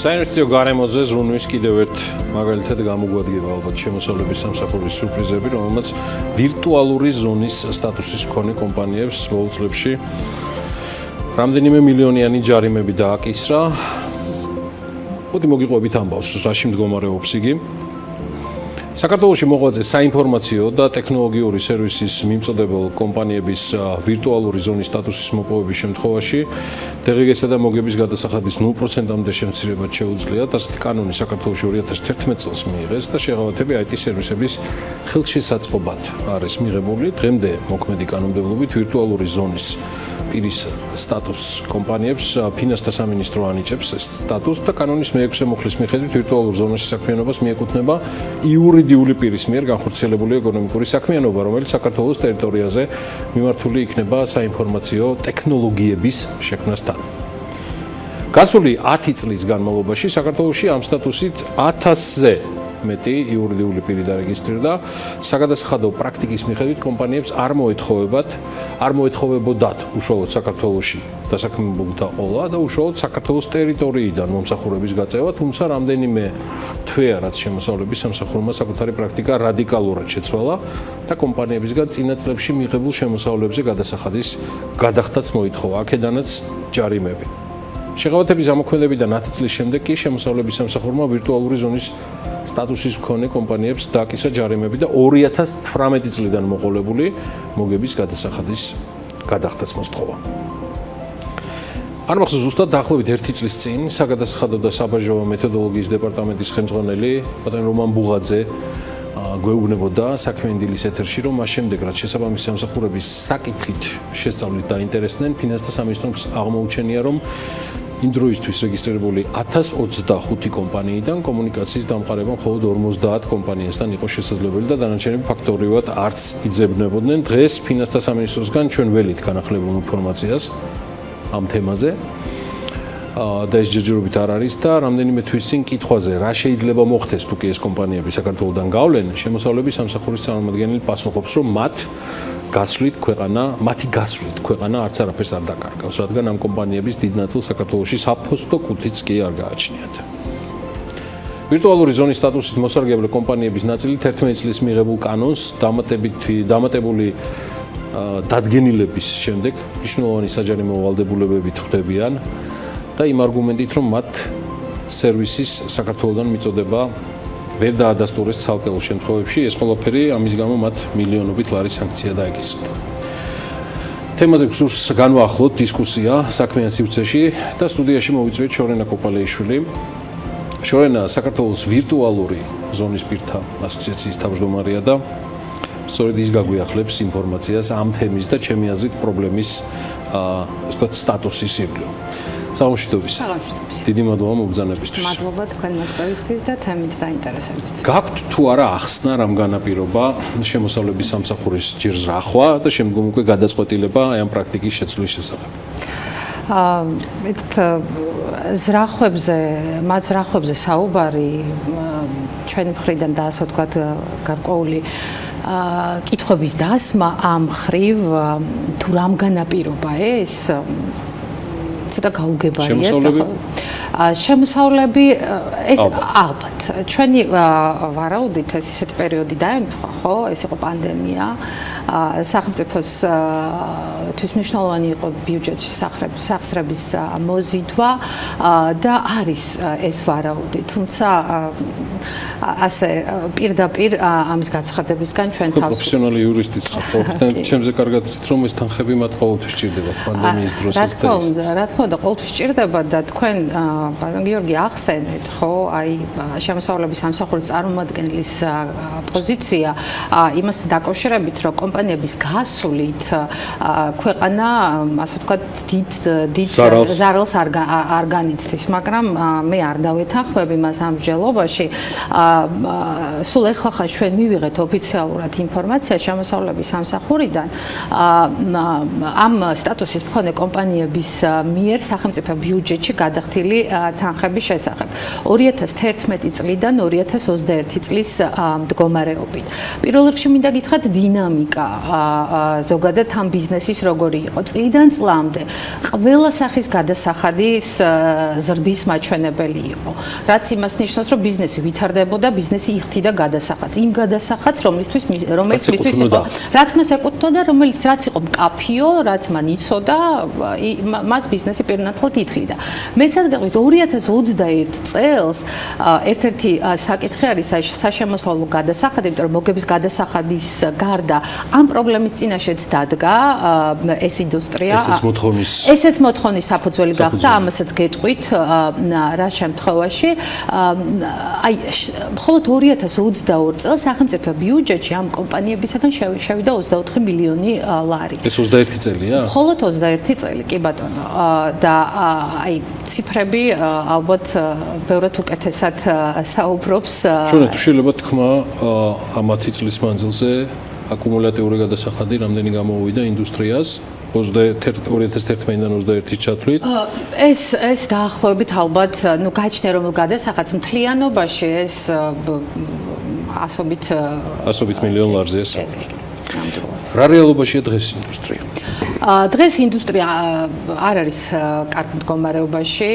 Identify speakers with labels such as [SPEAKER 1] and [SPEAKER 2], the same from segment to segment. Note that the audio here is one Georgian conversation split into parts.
[SPEAKER 1] საინვესტიციო გარემოზე ზრუნვის კიდევ ერთ მაგალითად გამოგვადგება ალბათ შემოსავლების სამსახურის სურპრიზები, რომელმაც ვირტუალური ზონის სტატუსის მქონე კომპანიებს ბოლო წლებში რამდენიმე მილიონიანი ჯარიმები დააკისრა. მოდი მოგიყვებით ამბავს, რაში მდგომარეობს იგი. საქართველოში მოღვაწე საინფორმაციო და ტექნოლოგიური სერვისის მიმწოდებელ კომპანიების ვირტუალური ზონის სტატუსის მოპოვების შემთხვევაში დღეგესა და მოგების გადასახადის 0%-მდე შემცირებაც შეუძლიათ. ასეთი კანონი საქართველოში 2011 წელს მიიღეს და შეღავათები IT სერვისების ხელშესაწყობად არის მიღებული. დღემდე მოქმედი კანონმდებლობით ვირტუალური ზონის პირის სტატუს კომპანიებს ფინანსთა სამინისტრო ანიჭებს ეს სტატუსს და კანონის მე-6 მუხლის მიხედვით ვირტუალურ ზონაში საქმიანობას მიეკუთვნება იურიდიული პირის მიერ განხორციელებული ეკონომიკური საქმიანობა, რომელიც საქართველოს ტერიტორიაზე მიმართული იქნება საინფორმაციო ტექნოლოგიების შექმნასთან. გასული 10 წლის განმავლობაში საქართველოში ამ სტატუსით 1000-ზე მეტი იურიდიული პირი დარეგისტრირდა. საგადასახადო პრაქტიკის მიხედვით კომპანიებს არ მოეთხოვებოდათ უშუალოდ საქართველოში დასაქმებულთა ყოლა და უშუალოდ საქართველოს ტერიტორიიდან მომსახურების გაწევა, თუმცა რამდენიმე თვეა, რაც შემოსავლების სამსახურმა საკუთარი პრაქტიკა რადიკალურად შეცვალა და კომპანიებისგან წინა წლებში მიღებულ შემოსავლებზე გადასახადის გადახდაც მოითხოვა, აქედანაც ჯარიმები. შეღავათების ამოქმედებიდან 10 წლის შემდეგ კი შემოსავლების სამსახურმა ვირტუალური ზონის სტატუსის მქონე კომპანიებს დააკისრა ჯარიმები და 2018 წლიდან მოყოლებული მოგების გადასახადის გადახდაც მოსთხოვა. არ მახსოვს ზუსტად დაახლოებით 1 წლის წინ საგადასახადო და საბაჟო მეთოდოლოგიის დეპარტამენტის ხელმძღვანელი ბატონი რომან ბუღაძე გვეუბნებოდა საქმე დილის ეთერში, რომ მას შემდეგ რაც შესაბამისი სამსახურების საკითხით შესწავლით დაინტერესდნენ, ფინანსთა სამინისტროს აღმოუჩენია, რომ იმ დროისთვის რეგისტრირებული 1025 კომპანიიდან კომუნიკაციის დამყარება მხოლოდ 50 კომპანიასთან იყო შესაძლებელი და დანარჩენები ფაქტობრივად არც იძებნებოდნენ. დღეს ფინანსთა სამინისტროსგან ჩვენ ველით განახლებულ ინფორმაციას ამ თემაზე და ეს ჯერჯერობით არ არის და რამდენიმე თვის წინ კითხვაზე რა შეიძლება მოხდეს თუ კი ეს კომპანიები საქართველოდან გავლენ, შემოსავლების სამსახურის წარმომადგენელი პასუხობს, რომ მათი გასვლით ქვეყანა არც არაფერს არ დაკარგავს, რადგან ამ კომპანიების დიდ ნაწილს საქართველოში საფოსტო კუთიც კი არ გააჩნიათ. ვირტუალური ზონის სტატუსით მოსარგებლე კომპანიების ნაწილი 11 წლის მიღებულ კანონს დამატებული დადგენილების შემდეგ მნიშვნელოვანი საჯარიმო ვალდებულებებით ხვდებიან და იმ არგუმენტით, რომ მათ სერვისის საქართველოდან მიწოდება ვერ დაადასტურეს ცალკეულ შემთხვევებში, ეს ყველაფერი ამის გამო მათ მილიონობით ლარის სანქცია დაეკისრა. თემაზე გსურს განვაახლოთ დისკუსია საქმიან სივრცეში და სტუდიაში მოვიწვიეთ შორენა კოპალეიშვილი. შორენა საქართველოს ვირტუალური ზონის პირთა ასოციაციის თავმჯდომარეა და სწორედ ის გაგვიახლებს ინფორმაციას ამ თემის და ჩემი აზრით პრობლემის სტატუსის ირგვლივ. სამშვიდობის. დიდი მადლობა მობრძანებისთვის.
[SPEAKER 2] მადლობა თქვენ მოწვევისთვის და თემით დაინტერესებისთვის.
[SPEAKER 1] გაქვთ თუ არა ახსნა რამ განაპირობა შემოსავლების სამსახურის ჯერ ზრახვა და შემდგომ უკვე გადაწყვეტილება აი ამ პრაქტიკის შეცვლის შესახებ?
[SPEAKER 2] მათ ზრახვებზე საუბარი ჩვენი მხრიდან და ასე ვთქვათ გარკვეული კითხვების დასმა ამ ხრივ თუ რამ განაპირობა ეს ცოტა გაუგებარია შემოსავლები ეს ალბათ ჩვენი ვარაუდით ეს ისეთი პერიოდი დაემთხვა, ხო? ეს იყო პანდემია. სახელმწიფოს თვის მნიშვნელოვანი იყო ბიუჯეტში სახსრების მოზიდვა და არის ეს ვარაუდი. თუმცა ასე პირდაპირ ამის გაცხადებისგან ჩვენ თავს
[SPEAKER 1] პროფესიონალი იურისტიც ხართ, ჩემზე კარგად იცით, რომ ეს თანხები მათ ყოველთვის სჭირდება პანდემიის დროს ეს და ეს.
[SPEAKER 2] რა თქმა უნდა, ყოველთვის სჭირდება და თქვენ ბატონ გიორგი ახსენეთ, ხო, აი შემოსავლების სამსახურის წარმომადგენლის პოზიცია იმასთან დაკავშირებით, რომ კომპანიების გასვლით ქვეყანა, ასე ვთქვათ, დიდ ზარალს არ განიცდის, მაგრამ მე არ დავეთანხმები მას ამ მსჯელობაში. სულ ეხლა ჩვენ მივიღეთ ოფიციალურად ინფორმაცია შემოსავლების სამსახურიდან ამ სტატუსის მქონე კომპანიების მიერ სახელმწიფო ბიუჯეტში გადახდილი თანხების შესახებ. 2011 წლიდან 2021 წლის მდგომარეობით. პირველ რიგში მინდა გითხრათ დინამიკა ზოგადად ამ ბიზნესის როგორი იყო წლიდან წლამდე. ყველა სახის გადასახადის ზრდის მაჩვენებელი იყო. რაც იმას ნიშნავს, რომ ბიზნესი ვითარდებოდა, ბიზნესი იხდიდა გადასახადს. იმ გადასახადს, რომელიც მისთვის იყო, რაც მას ეკუთვნოდა, რაც იყო მკაფიო, რაც მან იცოდა, მას ბიზნესი პირნათლად ითვლიდა. მეც ადგილით 2021 წელს ერთ-ერთი საკითხი არის საშემოსავლო გადასახადი, იმიტომ რომ მოგების გადასახადის გარდა ამ პრობლემის წინაშეც დადგა ეს ინდუსტრია. ესეც მოთხოვნის საფუძველი გახდა, ამასაც გეტყვით რა შემთხვევაში. აი, მხოლოდ 2022 წელს სახელმწიფო ბიუჯეტში ამ კომპანიებისაგან შევიდა 24 მილიონი ლარი.
[SPEAKER 1] ეს 21 წელია?
[SPEAKER 2] მხოლოდ 21 წელი, კი ბატონო. და აი, ციფრები ალბათ ბევრად უკეთესად საუბრობს.
[SPEAKER 1] შუანეთ, შეიძლება თქვა ამ 10 წლის მანძილზე აკუმულატიური გადასახადი რამდენი გამოვიდა ინდუსტრიას 2011-დან 21-ის ჩათვლით?
[SPEAKER 2] ეს დაახლოებით ალბათ, გაჩნია რომ გადასახადს მთლიანობაში ეს ასობით
[SPEAKER 1] მილიონ ლარზეა საუბარი. რა რეალობაშია დღეს ინდუსტრია?
[SPEAKER 2] დღეს ინდუსტრია არ არის კარგ მდგომარეობაში,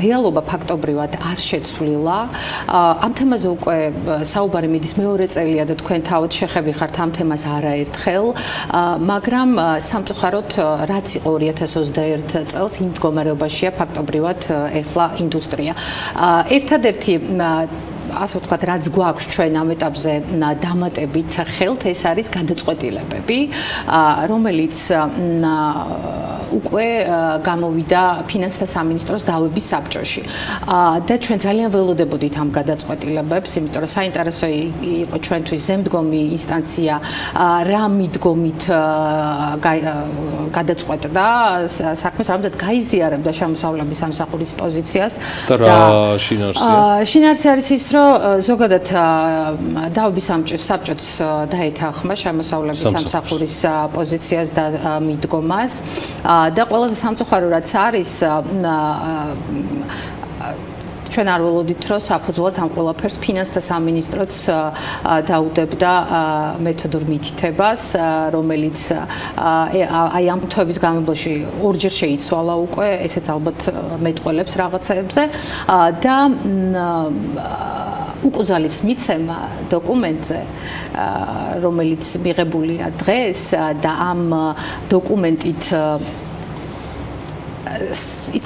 [SPEAKER 2] რეალობა ფაქტობრივად არ შეცვლილა. ამ თემაზე უკვე საუბარი მიდის მეორე წელია და თქვენ თავად შეხებიხართ ამ თემას არაერთხელ, მაგრამ სამწუხაროდ რაც იყო 2021 წელს იმ მდგომარეობაშია ფაქტობრივად ეხლა ინდუსტრია. ერთადერთი ასე ვთქვათ, რაც გვაქვს ჩვენ ამ ეტაპზე დამატებით ხელთ, ეს არის გადაწყვეტილებები, რომელიც უკვე გამოვიდა ფინანსთა სამინისტროს დავების საბჭოში. და ჩვენ ძალიან ველოდებოდით ამ გადაწყვეტილებებს, იმიტომ რომ საინტერესო იყო ჩვენთვის ზემდგომი ინსტანცია რა მიდგომით გადაწყვეტდა საქმეს, რამდენად გაიზიარებდა შემოსავლების სამსახურის პოზიციას
[SPEAKER 1] და რა შინაარსია?
[SPEAKER 2] შინაარსი არის ის, რომ ზოგადად დავების საბჭოც დაეთანხმა შემოსავლების სამსახურის პოზიციას და მიდგომას და ყველაზე სამწუხარო რაც არის ჩვენ არ ველოდით, რომ საფუძვლად ამ ყველაფერს ფინანსთა სამინისტროც დაუდებდა მეთოდურ მითითებას, რომელიც აი ამ თვეების განმავლობაში ორჯერ შეიცვალა უკვე, ესეც ალბათ მეტყველებს რაღაცეებზე და უკუძალის მიცემა დოკუმენტზე, რომელიც მიღებულია დღეს და ამ დოკუმენტით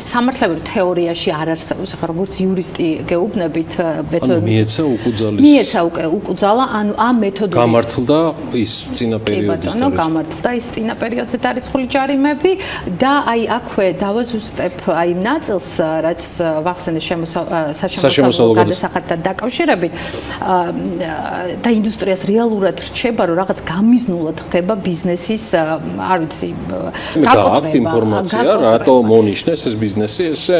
[SPEAKER 2] სამართლებრივ თეორიაში არ არსებობს, ახლა როგორც იურისტი გეუბნებით,
[SPEAKER 1] მიეცა უკუძალის.
[SPEAKER 2] მიეცა უკუძალა, ანუ ამ მეთოდური
[SPEAKER 1] გამართლდა ის წინა პერიოდის.
[SPEAKER 2] გამართლდა ის წინა პერიოდზე დარიცხული ჯარიმები და აი აქვე დავაზუსტებ აი ნაწილს, რაც ვახსენე საშემოსავლო გადასახადთან დაკავშირებით და ინდუსტრიას რეალურად რჩება, რომ რაღაც გამიზნულად ხდება ბიზნესის, არ ვიცი,
[SPEAKER 1] გააკეთება ინფორმაცია, რატო მონიშნეს ეს ბიზნესი ესე?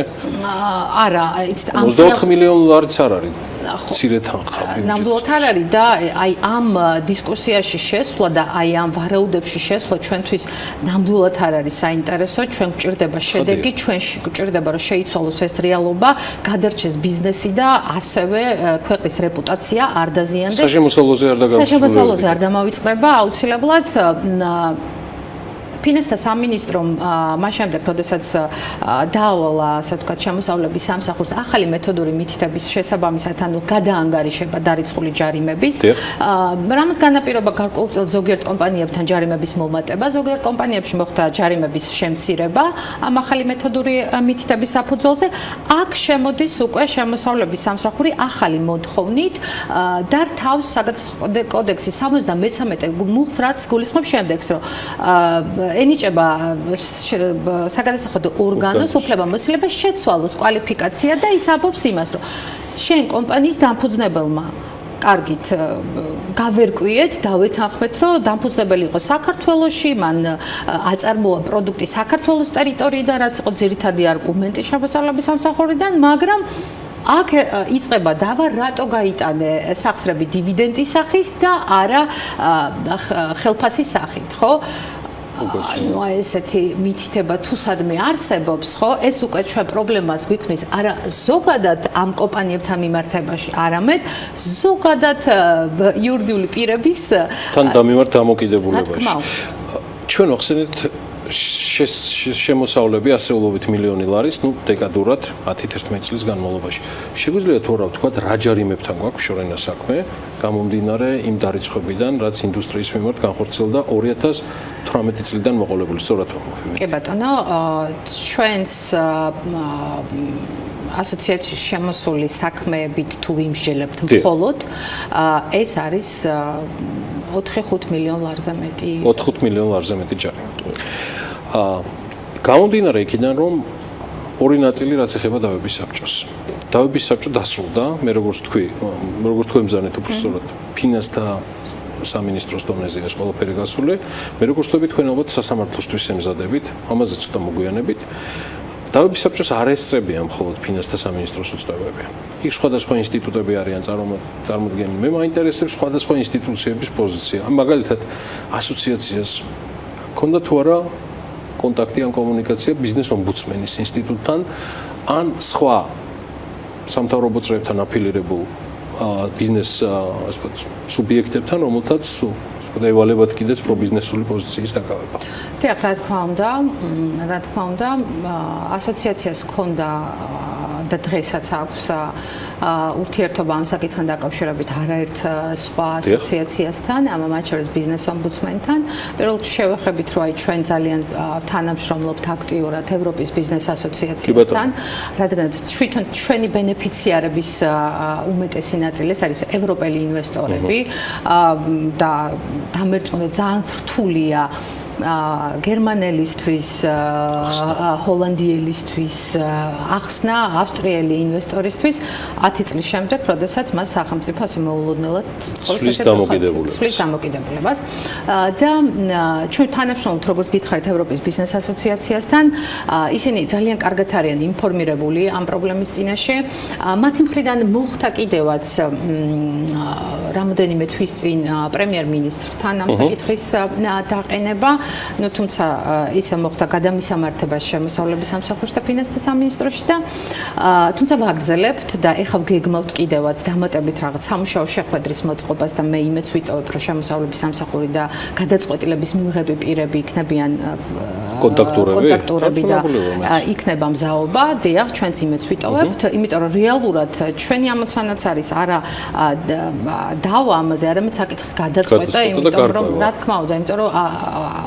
[SPEAKER 2] არა, იცით, ამ
[SPEAKER 1] 24 მილიონი ლარიც არ არის. მცირე თანხა.
[SPEAKER 2] ნამდვილად არ არის და აი ამ დისკუსიაში შესვლა და აი ამ ვარაუდებში შესვლა ჩვენთვის ნამდვილად არ არის საინტერესო, ჩვენ გვჭირდება შედეგი, ჩვენ გვჭირდება რომ შეიცვალოს ეს რეალობა, გადარჩეს ბიზნესი და ასევე ქვეყნის რეპუტაცია არ დაზიანდეს.
[SPEAKER 1] საშემოსავლოზე
[SPEAKER 2] არ დამავიწყდება აუცილებლად ფინანსთა სამინისტრომ მას შემდეგ, როდესაც დაავალა, ასე ვთქვათ, შემოსავლების სამსახურს ახალი მეთოდური მითითების შესაბამისად, ანუ გადაანგარიშება დარიცხული ჯარიმების, რამაც განაპირობა გარკვეულწილად ზოგიერთ კომპანიებთან ჯარიმების მომატება, ზოგიერთ კომპანიებში მოხდა ჯარიმების შემცირება ამ ახალი მეთოდური მითითების საფუძველზე. აქ შემოდის უკვე შემოსავლების სამსახური ახალი მოთხოვნით და თავს საგადასახადო კოდექსის 73 მუხლს, რაც გულისხმობს შემდეგს, რომ ენიჭება საგადასახადო ორგანოს უფლებამოსილებას შეცვალოს კვალიფიკაცია და ის ამბობს იმას, რომ შენ კომპანიის დამფუძნებელმა კარგით გავერკვიეთ, დავეთანხმეთ, რომ დამფუძნებელი იყო საქართველოში, მან აწარმოა პროდუქტი საქართველოს ტერიტორიიდან, რაც იყო ძირითადი არგუმენტი შემოსავლების სამსახურიდან, მაგრამ აქ იწყება დავა, რატო გაიტანე სახსრები დივიდენდის სახით და არა ხელფასის სახით, ხო? ну ესეთი მითითება თუ სადმე არსებობს, ხო? ეს უკვე ჩვენ პრობლემას გვიქმნის არა ზოგადად ამ კომპანიებთან მიმართებაში, არამედ ზოგადად იურიდიული პირების
[SPEAKER 1] თან დამივართ დამოკიდებულებაში. ჩვენ ვახსენეთ შემოსავლები ასეულობით მილიონი ლარის, ну, დეკადურად 10-11 წლის განმავლობაში. შეგვიძლია თუ არა ვთქვათ, რა ჯარიმებთან გვაქვს შორენა საქმე, გამომდინარე იმ დარიცხებიდან, რაც ინდუსტრიის მიმართ განხორციელდა 2018 წლიდან მოყოლებული, სწორად ვამბობ.
[SPEAKER 2] კი ბატონო, ჩვენს ასოციაციის შემოსული საქმეებით თუ ვიმსჯელებთ მხოლოდ, ეს არის 4-5 მილიონ ლარზე მეტი.
[SPEAKER 1] 4-5 მილიონ ლარზე მეტი ჯარიმა. გამომდინარე იქიდან, რომ ორი ნაწილი რაც ეხება დავების საბჭოს. დავების საბჭო დასრულდა, მე როგორც თქვი ემზანეთ უბრალოდ ფინანსთა სამინისტროს დონეზე ეს ყველაფერი გასული. მე როგორც თქვი თქვენ ალბათ სასამართლოსთვის ემზადებით, ამაზე ცოტა მოგვიანებით. დავების საბჭოს არ ესწრებიან მხოლოდ ფინანსთა სამინისტროს უწყებები. იქ სხვადასხვა ინსტიტუტები არიან წარმოდგენილი. მე მაინტერესებს სხვადასხვა ინსტიტუციების პოზიცია. მაგალითად, ასოციაციას ქონდა თუ არა კონტაქტი ან კომუნიკაცია ბიზნეს ომბუდსმენის ინსტიტუტთან ან სხვა სამთავრობო წრეებთან აფილირებულ ბიზნეს სუბიექტებთან, რომელთაც ევალებათ კიდეც პრობიზნესული პოზიციის დაკავება.
[SPEAKER 2] დიახ, რა თქმა უნდა, ასოციაციას ჰქონდა და დღესაც აქვს ურთიერთობა ამ საკითხთან დაკავშირებით არაერთ სხვა ასოციაციასთან, მათ შორის ბიზნეს ომბუდსმენთან. პირველ რიგში შევეხებით, რომ ჩვენ ძალიან თანამშრომლობთ აქტიურად ევროპის ბიზნეს ასოციაციასთან, რადგან ჩვენი ბენეფიციარების უმეტესი ნაწილი ეს არის ევროპელი ინვესტორები და დამერწმუნდა ძალიან რთულია გერმანელისთვის, ჰოლანდიელისთვის, ახსნა ავსტრიელი ინვესტორისთვის 10 წლის შემდეგ, როდესაც მას სახელმწიფო იმოულოდნელად
[SPEAKER 1] სვლის
[SPEAKER 2] დამოკიდებულებას და ჩვენ თანამშრომლობთ, როგორც გითხარით, ევროპის ბიზნეს ასოციაციასთან, ისინი ძალიან კარგად არიან ინფორმირებული ამ პრობლემის წინაშე. მათი მხრიდან მოხდა კიდევაც რამოდენიმე თვის წინ პრემიერ-მინისტრთან ამ საკითხის დაყენება. Ну, თუმცა ისე მოხდა გადამისამართება შემოსავლების სამსახურში და ფინანსთა სამინისტროში და თუმცა ვაგრძელებთ და ეხლა გეგმავთ კიდევაც დამატებით რაღაც სამუშაო შეხვედრის მოწყობას და მე იმეც ვიტოვებ, რომ შემოსავლების სამსახური და გადაწყვეტილების მიღები პირები იქნებიან კონტაქტურები და იქნება მზაობა. დიახ, ჩვენც იმეც ვიტოვებთ, იმიტომ რომ რეალურად ჩვენი ამოცანაც არის არა დავა ამაზე, არამედ საკითხის გადაწყვეტა, იმიტომ რომ რა თქმა უნდა, იმიტომ რომ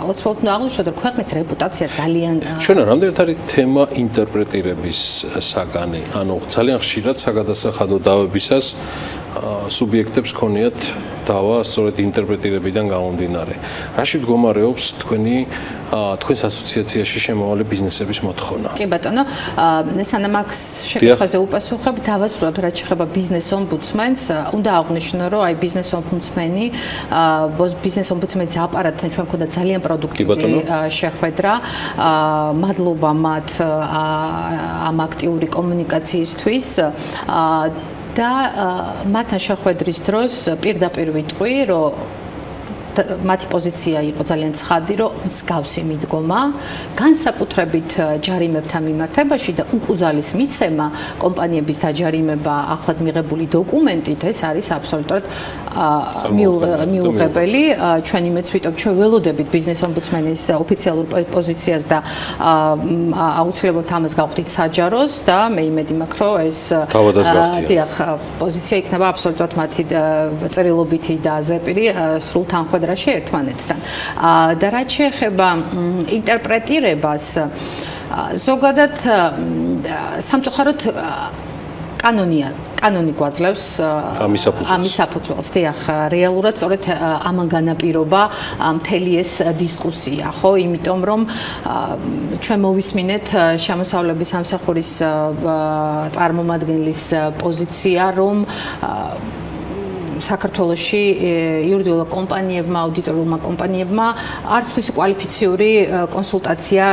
[SPEAKER 2] ოცნებთ აღნიშნოთ, რომ ქვეყნის რეპუტაცია ძალიან
[SPEAKER 1] ჩვენ რამდენად არის თემა ინტერპრეტირების საგანი, ანუ ძალიან ხშირად საგადასახადო დავებისას სუბიექტებს ქონიათ დავა სწორედ ინტერპრეტირებიდან გამომდინარე. რაში მდგომარეობს თქვენს ასოციაციაში შემავალი ბიზნესების მოთხოვნა?
[SPEAKER 2] კი ბატონო, სანამ აქ შეკითხვაზე უპასუხებ, დავასრულებ რაც შეეხება ბიზნეს ომბუდსმენს. უნდა აღვნიშნო, რომ აი ბიზნეს ომბუდსმენი, ბიზნეს ომბუდსმენის აპარატთან ჩვენ მქონდა ძალიან პროდუქტიული შეხვედრა. მადლობა მათ ამ აქტიური კომუნიკაციისთვის. და მათთან შეხვედრის დროს პირდაპირ ვიტყვი, რომ მათი პოზიცია იყო ძალიან ცხადი, რომ მსგავსი მიდგომა, განსაკუთრებით ჯარიმებთან მიმართებაში და უკუძალის მიცემა, კომპანიების დაჯარიმება ახლად მიღებული დოკუმენტით, ეს არის აბსოლუტურად მიუღებელი. ჩვენ იმეც ვიტყვით, ჩვენ ველოდებით ბიზნეს ომბუდსმენის ოფიციალურ პოზიციას და აუცილებლად ამას გავხდით საჯაროს და მე იმედი მაქვს, რომ ეს დიახ, პოზიცია იქნება აბსოლუტურად მათი წერილობითი და ზეპირი სრულ თანხმდარში ერთმანეთთან. და რაც შეეხება ინტერპრეტირებას, ზოგადად სამწუხაროდ კანონი გვაძლევს ამის საფუძველს. დიახ, რეალურად სწორედ ამან განაპირობა მთელი ეს დისკუსია, ხო? იმიტომ რომ ჩვენ მოვისმინეთ შემოსავლების სამსახურის წარმომადგენლის პოზიცია, რომ საქართველოში იურიდიულ კომპანიებმა, აუდიტორულმა კომპანიებმა არც თუ ისე კვალიფიციური კონსულტაცია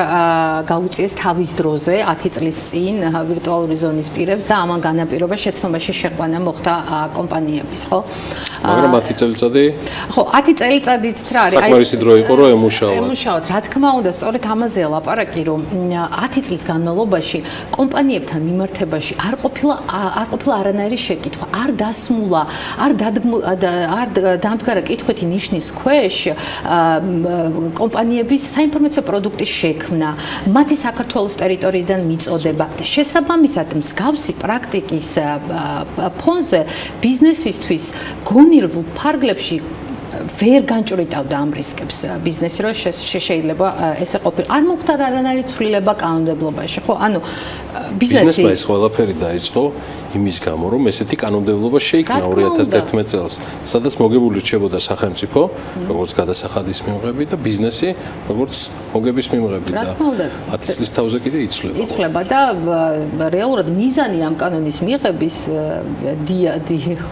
[SPEAKER 2] გაუწიეს თავის დროზე 10 წლის წინ ვირტუალური ზონის პირებს და ამან განაპირობა შეცდომაში შეყვანა მოხდა კომპანიების, ხო?
[SPEAKER 1] მაგრამ 10 წელიწადი
[SPEAKER 2] ხო 10 წელიწადიც რა არის
[SPEAKER 1] საკმარისი დრო იყო რომ ემუშავა.
[SPEAKER 2] ემუშაოთ, რა თქმა უნდა, სწორედ ამაზეა ლაპარაკი, რომ 10 წლის განმავლობაში კომპანიებთან მიმართებაში არ ყოფილა არანაირი შეკითხვა, არ დასმულა, არ დამდგარა კითხვითი ნიშნის ქვეშ კომპანიების საინფორმაციო პროდუქტის შექმნა, მათი საქართველოს ტერიტორიიდან მიწოდება და შესაბამისად მსგავსი პრაქტიკის ფონზე ბიზნესისთვის გონირვულ ფარგლებში ვერ განჭვრიტავდა ამ რისკებს ბიზნესი, რომ შეიძლება ესე ყოფილიყო. არ მოხდა არანაირი ცვლილება კანონმდებლობაში, ხო? ანუ
[SPEAKER 1] ბიზნესმა ეს ყველაფერი დაიწყო იმის გამო, რომ ესეთი კანონმდებლობა შეიქმნა 2011 წელს, სადაც მოგებული რჩებოდა სახელმწიფო, როგორც გადასახადის მიმღები და ბიზნესი, როგორც მოგების მიმღები და 10 წლის თავზე კიდე იცვლება.
[SPEAKER 2] იცვლება და რეალურად მიზანი ამ კანონის მიღების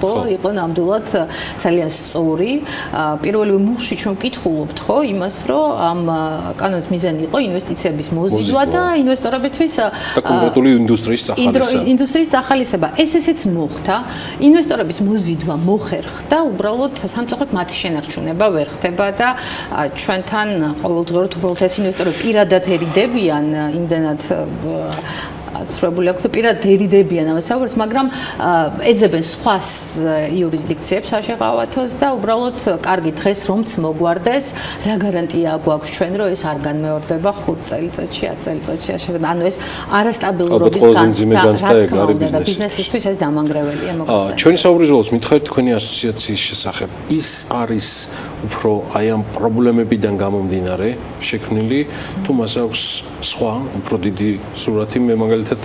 [SPEAKER 2] ხო, იყო ნამდვილად ძალიან სწორი. პირველივე მუხში ჩვენ ვკითხულობთ, ხო, იმას, რომ ამ კანონის მიზანი იყო ინვესტიციების მოზიდვა და ინვესტორებისთვის
[SPEAKER 1] და კონკრეტული ინდუსტრიის სახალისება.
[SPEAKER 2] ინდუსტრიის სახალისება. ეს ესეც მოხდა. ინვესტორების მოზიდვა მოხერხდა, უბრალოდ სამწუხაროდ მათი შენარჩუნება ვერ ხდება და ჩვენთან ყოველდღიურად უბრალოდ ეს ინვესტორები პირადად ერიდებიან, იმდენად ცრუებული აქვს და პირადად ერიდებიან ამას საუბარს, მაგრამ ეძებენ სხვა იურისდიქციებს საშეყავათოს და უბრალოდ კარგი დღეს რომც მოგვარდეს, რა გარანტია გვაქვს ჩვენ, რომ ეს არ განმეორდება 5 წელიწადში, 10 წელიწადში, შესაძლოა. ანუ ეს არასტაბილურობის განცდა და ბიზნესისთვის ეს დამანგრეველია მოკლედ.
[SPEAKER 1] ჩვენი საუბრის ბოლოს მითხარით თქვენი ასოციაციის შესახებ. ის არის უფრო აი ამ პრობლემებიდან გამომდინარე შექმნილი, თუ მას აქვს სხვა უფრო დიდი სურათი, მე მაგალითად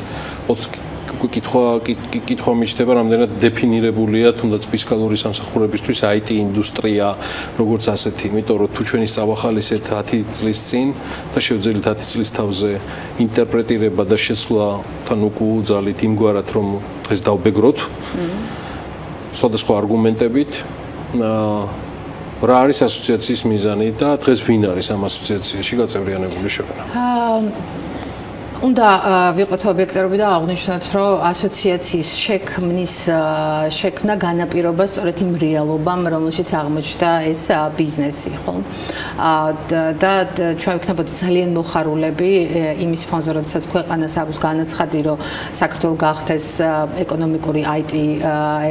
[SPEAKER 1] კითხვა მიჩნდება, რამდენად დეფინირებულია თუნდაც ფისკალური სამსახურებისთვის IT ინდუსტრია როგორც ასეთი, იმიტომ რომ თუ ჩვენი სწავახალისეთ 10 წლის წინ და შევძელით 10 წლის თავზე ინტერპრეტირება და შეცვლა თან უკუძალით იმგვარად, რომ დღეს დავბეგროთ სხვადასხვა არგუმენტებით რა არის ასოციაციის მიზანი და დღეს ვინ არის ამ ასოციაციაში გაწევრიანებული შექმნა?
[SPEAKER 2] უნდა ვიყოთ ობიექტურები და აღვნიშნოთ, რომ ასოციაციის შექმნა განაპირობა სწორედ იმ რეალობამ, რომელშიც აღმოჩნდა ეს ბიზნესი, ხო? და ჩვენ ვიქნებოდი ძალიან მოხარულები იმის ფონზე, როდესაც ქვეყანას აქვს განაცხადი, რომ საქართველო გახდეს ეკონომიკური IT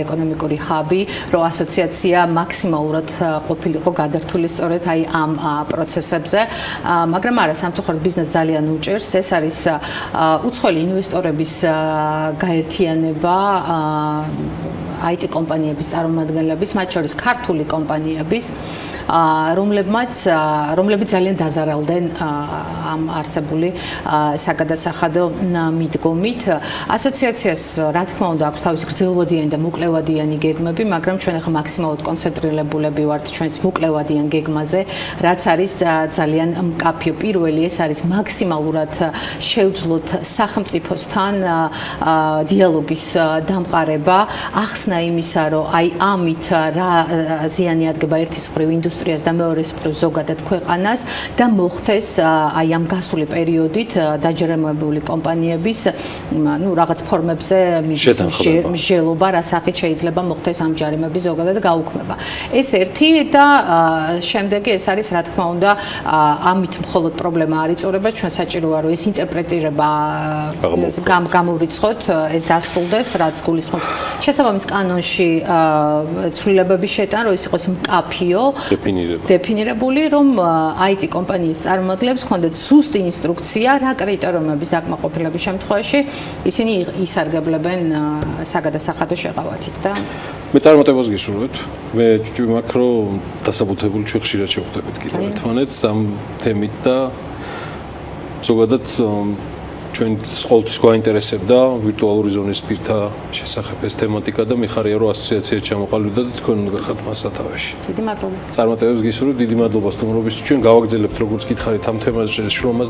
[SPEAKER 2] ეკონომიკური ჰაბი, რომ ასოციაცია მაქსიმალურად ყოფილიყო გადართული სწორედ აი ამ პროცესებზე, მაგრამ არა, სამწუხაროდ ბიზნესს ძალიან უჭერს, ეს არის უცხოელი ინვესტორების გაერთიანება IT კომპანიების წარმომადგენლების, მათ შორის ქართული კომპანიების, რომლებიც ძალიან დაზარალდნენ ამ არსებული საგადასახადო მიდგომით. ასოციაციას, რა თქმა უნდა, აქვს თავისი გრძელვადიანი და მოკლევადიანი გეგმები, მაგრამ ჩვენ ახლა მაქსიმალურად კონცენტრირებულები ვართ ჩვენს მოკლევადიან გეგმაზე, რაც არის ძალიან მკაფიო. პირველი ეს არის მაქსიმალურად შევძლოთ სახელმწიფოსთან დიალოგის დამყარება, ახსნა იმისა, რომ აი ამით რა ზიანი ადგება ერთის მხრივ ინდუსტრიას და მეორეს მხრივ ზოგადად ქვეყანას და მოხდეს აი ამ გასული პერიოდით დაჯერებებული კომპანიების ნუ რაღაც ფორმებზე მსჯელობა, რა სახით შეიძლება მოხდეს ამ ჯარიმების ზოგადად გაუქმება. ეს ერთი და შემდეგი ეს არის რა თქმა უნდა ამით მხოლოდ პრობლემა არ იწურება, ჩვენ საჭიროა რომ ეს ინტერპრეტირება გამოვრიცხოთ, ეს დასრულდეს, რაც გულისხმობს შესაბამის კანონში ცვლილებების შეტანა, რომ ის იყოს მკაფიო, დეფინირებული, რომ IT კომპანიის წარმომადგენლებს ჰქონდეთ ზუსტი ინსტრუქცია, რა კრიტერიუმების დაკმაყოფილების შემთხვევაში ისინი ისარგებლებენ საგადასახადო შეყავათით და
[SPEAKER 1] მე წარმატებას გისურვებთ. მე ჭუჭი მაქვს, რომ დასაბუთებული ჩვენ ხშირად შევხვდებით კიდევ ერთმანეთს ამ თემით და ზოგადად ჩვენ ყოველთვის გვაინტერესებდა ვირტუალური ზონის პირთა შესახებ ეს თემატიკა და მიხარია რომ ასოციაცია ჩამოყალიბდა და თქვენ გახართ მას სათავეში.
[SPEAKER 2] დიდი მადლობა.
[SPEAKER 1] წარმატებებს გისურვებთ, დიდი მადლობა სტუმრობისთვის. ჩვენ გავაგრძელებთ როგორც გითხარით ამ თემაზე შრომას.